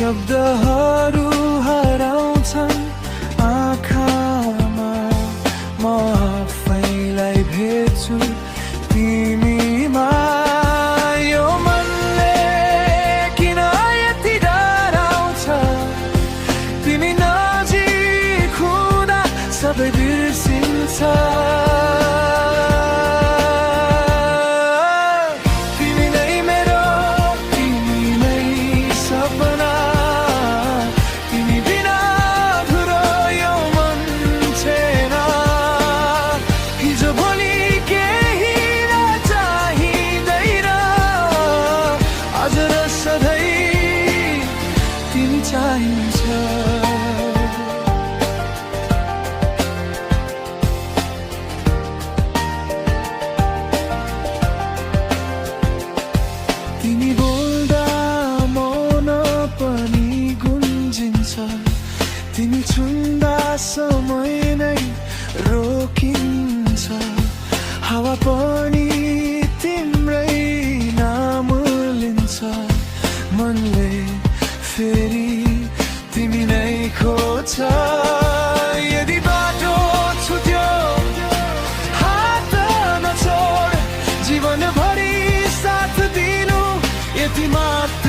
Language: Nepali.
शब्दहरू हराउँछन् आँखामा, म आफैलाई भेट्छु तिमीमा। यो मनले किन यति डराउँछ, तिमी नजिक हुँदा सबै बिर्सिन्छ। तिमी बोल्दा मन पनि गुन्जिन्छ, तिमी छुँदा समय नै रोकिन्छ। हावा पनि तिम्रै नाम लिन्छ, मनले फेरि तिमी नै खोज्छ। यदि बाटो छुट्यो हात नछोड, जीवनभरि साथ दिनु यति मात्र